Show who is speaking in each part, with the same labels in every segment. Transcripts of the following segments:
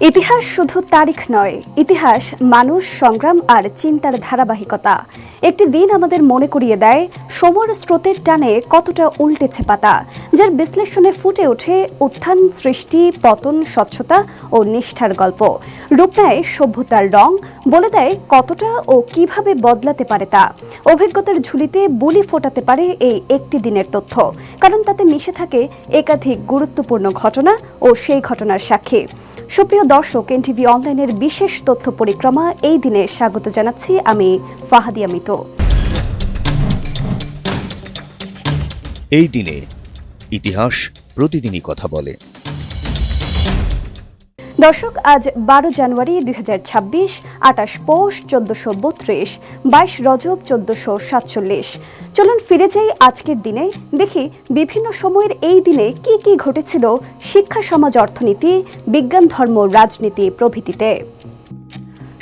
Speaker 1: ইতিহাস শুধু তারিখ নয়, ইতিহাস মানুষ, সংগ্রাম আর চিন্তার ধারাবাহিকতা। একটি দিন আমাদের মনে করিয়ে দেয় সময়ের স্রোতের টানে কতটা উল্টেছে পাতা, যার বিশ্লেষণে ফুটে ওঠে উত্থান, সৃষ্টি, পতন, স্বচ্ছতা ও নিষ্ঠার গল্প। রূপ নেয় সভ্যতার রং, বলে দেয় কতটা ও কিভাবে বদলাতে পারে তা। অভিজ্ঞতার ঝুলিতে বুলি ফোটাতে পারে এই একটি দিনের তথ্য, কারণ তাতে মিশে থাকে একাধিক গুরুত্বপূর্ণ ঘটনা ও সেই ঘটনার সাক্ষী। সুপ্রিয় দর্শক, এনটিভি অনলাইনের বিশেষ তথ্য পরিক্রমা এই দিনে স্বাগত জানাচ্ছি আমি ফাহাদিয়া মিতু।
Speaker 2: এই দিনে ইতিহাস প্রতিদিনই কথা বলে।
Speaker 1: দর্শক, আজ 12 জানুয়ারি 2026, 28 পৌষ 1432, 22 রজব 1447। চলুন ফিরে যাই আজকের দিনে, দেখি বিভিন্ন সময়ের এই দিনে কি কি ঘটেছিল শিক্ষা, সমাজ, অর্থনীতি, বিজ্ঞান, ধর্ম, রাজনীতি প্রভৃতিতে।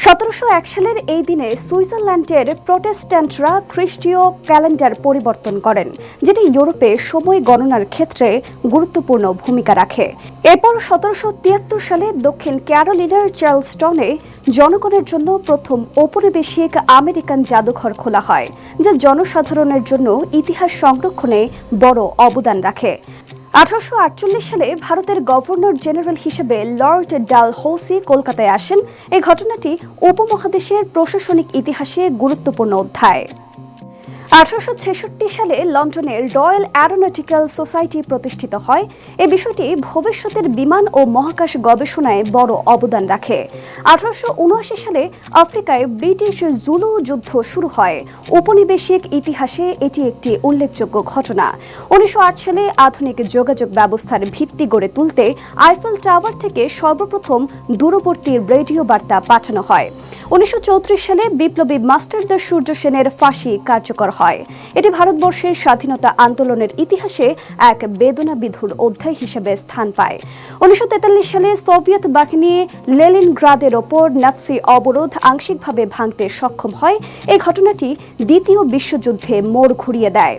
Speaker 1: 1701 সালের এই দিনে সুইজারল্যান্ডের প্রোটেস্ট্যান্টরা খ্রিস্টীয় ক্যালেন্ডার পরিবর্তন করেন, যেটি ইউরোপে সময় গণনার ক্ষেত্রে গুরুত্বপূর্ণ ভূমিকা রাখে। এরপর 1773 সালে দক্ষিণ ক্যারোলিনার চার্লসটনে জনগণের জন্য প্রথম ঔপনিবেশিক আমেরিকান জাদুঘর খোলা হয়, যা জনসাধারণের জন্য ইতিহাস সংরক্ষণে বড় অবদান রাখে। 1848 সালে ভারতের গভর্নর জেনারেল হিসেবে লর্ড ডালহৌসি কলকাতায় আসেন। এই ঘটনাটি উপমহাদেশের প্রশাসনিক ইতিহাসে গুরুত্বপূর্ণ অধ্যায়। 1866 সালে লন্ডনের রয়্যাল অ্যারোনটিক্যাল সোসাইটি প্রতিষ্ঠিত হয়। এই বিষয়টি ভবিষ্যতের বিমান ও মহাকাশ গবেষণায় বড় অবদান রাখে। 1879 সালে আফ্রিকায় ব্রিটিশ জুলু যুদ্ধ শুরু হয়। উপনিবেশিক ইতিহাসে এটি একটি উল্লেখযোগ্য ঘটনা। 1908 সালে আধুনিক যোগাযোগ ব্যবস্থার ভিত্তি গড়ে তুলতে আইফেল টাওয়ার থেকে সর্বপ্রথম দূরবর্তী রেডিও বার্তা পাঠানো হয়। 1934 সালে বিপ্লবী মাস্টারদা সূর্য সেনের ফাঁসি কার্যকর হয়। এটি ভারতবর্ষের স্বাধীনতা আন্দোলনের ইতিহাসে এক বেদনাবিধুর অধ্যায় হিসেবে স্থান পায়। 1943 সালে সোভিয়েত বাহিনী লেনিনগ্রাদের ওপর নাৎসি অবরোধ আংশিকভাবে ভাঙতে সক্ষম হয়। এই ঘটনাটি দ্বিতীয় বিশ্বযুদ্ধে মোড় ঘুরিয়ে দেয়।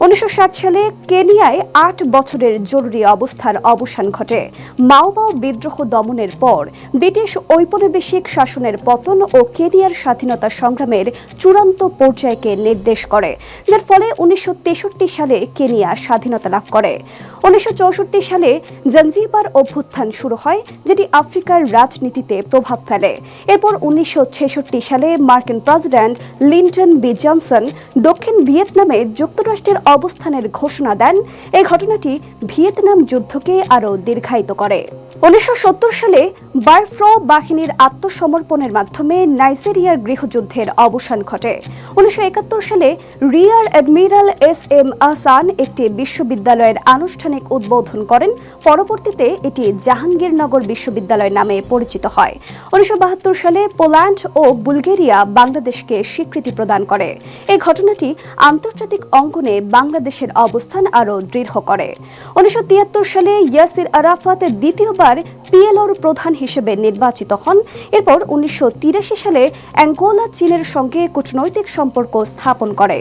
Speaker 1: 1960 সালে কেনিয়ায় 8 বছরের জরুরি অবস্থার অবসান ঘটে। মাও মাও বিদ্রোহ দমনের পর ব্রিটিশ ঔপনিবেশিক শাসনের পতন ও কেনিয়ার স্বাধীনতা সংগ্রামের চূড়ান্ত পর্যায়কে নির্দেশ করে, যার ফলে 1963 সালে কেনিয়া স্বাধীনতা লাভ করে। 1964 সালে জাঞ্জিবার অভ্যুত্থান শুরু হয়, যেটি আফ্রিকার রাজনীতিতে প্রভাব ফেলে। এরপর 1966 সালে মার্কিন প্রেসিডেন্ট লিন্টন বি জনসন দক্ষিণ ভিয়েতনামে যুক্তরাষ্ট্রের অবস্থানের ঘোষণা দেন। এই ঘটনাটি ভিয়েতনাম যুদ্ধকে আরও দীর্ঘায়িত করে। 1970 সালে বারফ্রো বাহিনীর আত্মসমর্পণের মাধ্যমে নাইজেরিয়ার গৃহযুদ্ধের অবসান ঘটে। 1971 সালে রিয়ার অ্যাডমিরাল এস.এম. আহসান একটি বিশ্ববিদ্যালয়ের আনুষ্ঠানিক উদ্বোধন করেন। পরবর্তীতে এটি জাহাঙ্গীরনগর বিশ্ববিদ্যালয় নামে পরিচিত হয়। 1972 সালে পোল্যান্ড ও বুলগেরিয়া বাংলাদেশকে স্বীকৃতি প্রদান করে। এই ঘটনাটি আন্তর্জাতিক অঙ্গনে বাংলাদেশের অবস্থান আরও দৃঢ় করে। 1973 সালে ইয়াসির আরাফাত দ্বিতীয়বার পিএলওর প্রধান হিসেবে নির্বাচিত হন। এরপর 1983 সালে অ্যাঙ্গোলা চীনের সঙ্গে কূটনৈতিক সম্পর্ক স্থাপন করে।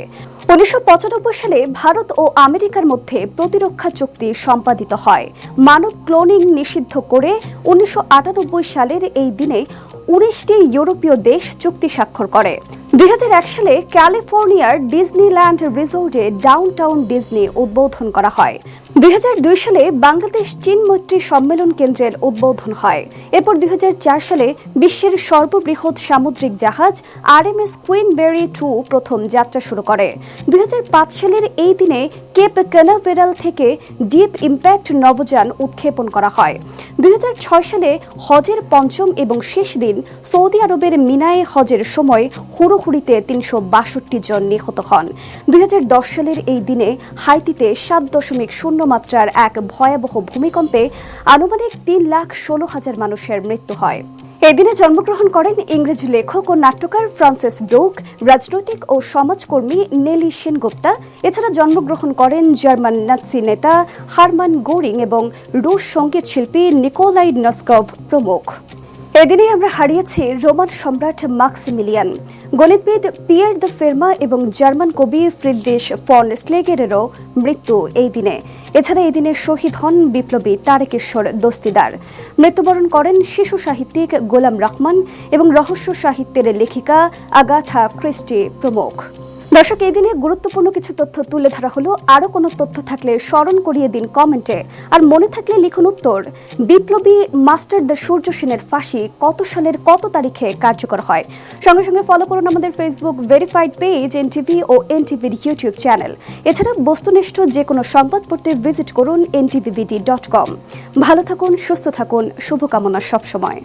Speaker 1: 1995 সালে ভারত ও আমেরিকার মধ্যে প্রতিরক্ষা চুক্তি সম্পাদিত হয়। মানব ক্লোনিং নিষিদ্ধ করে 1998 সালের এই দিনে 19টি ইউরোপীয় দেশ চুক্তি স্বাক্ষর করে। 2001 সালে ক্যালিফোর্নিয়ার ডিজনিল্যান্ড রিসোর্টে ডাউনটাউন ডিজনি উদ্বোধন করা হয়। 2002 সালে বাংলাদেশ চীন মৈত্রী সম্মেলন কেন্দ্রের উদ্বোধন হয়। এরপর 2004 সালে বিশ্বের সর্ববৃহৎ সামুদ্রিক জাহাজ আরএমএস কুইনবেরি 2 প্রথম যাত্রা শুরু করে। 2005 সালের এই দিনে কেপ ক্যানাভেরাল থেকে ডিপ ইম্প্যাক্ট নভোযান উৎক্ষেপণ করা হয়। 2006 সালে হজের পঞ্চম এবং শেষ দিন সৌদি আরবের মিনায় হজের সময় হুড়োহুড়িতে 362 জন নিহত হন। 2010 সালের এই দিনে হাইতিতে 7.0 মাত্রার এক ভয়াবহ ভূমিকম্পে আনুমানিক 3,16,000 মানুষের মৃত্যু হয়। এদিনে জন্মগ্রহণ করেন ইংরেজি লেখক ও নাট্যকার ফ্রান্সিস ব্রুক, রাজনৈতিক ও সমাজকর্মী নেলি সেনগুপ্তা। এছাড়া জন্মগ্রহণ করেন জার্মান নাৎসি নেতা হারমান গোরিং এবং রুশ সঙ্গীত শিল্পী নিকোলাই নস্কভ প্রমুখ। এদিনেই আমরা হারিয়েছি রোমান সম্রাট মাক্সিমিলিয়ান, গণিতবিদ পিয়ের দ্য ফেরমা এবং জার্মান কবি ফ্রিডরিশ ফন স্লেগেরেরও মৃত্যু এই দিনে। এছাড়া এই দিনে শহীদ হন বিপ্লবী তারেকেশ্বর দস্তিদার। মৃত্যুবরণ করেন শিশু সাহিত্যিক গোলাম রহমান এবং রহস্য সাহিত্যের লেখিকা আগাথা ক্রিস্টি প্রমুখ। দর্শক, এই দিনে গুরুত্বপূর্ণ কিছু তথ্য তুলে ধরা হলো। আরও কোনো তথ্য থাকলে স্মরণ করিয়ে দিন কমেন্টে, আর মনে থাকলে লিখুন উত্তর। বিপ্লবী মাস্টার দ্য সূর্য সেনের ফাঁসি কত সালের কত তারিখে কার্যকর হয়? সঙ্গে সঙ্গে ফলো করুন আমাদের ফেসবুক ভেরিফাইড পেজ এনটিভি ও এনটিভির ইউটিউব চ্যানেল। এছাড়া বস্তুনিষ্ঠ যে কোনো সংবাদ পড়তে ভিজিট করুন ntvbd.com। ভালো থাকুন, সুস্থ থাকুন, শুভকামনা সবসময়।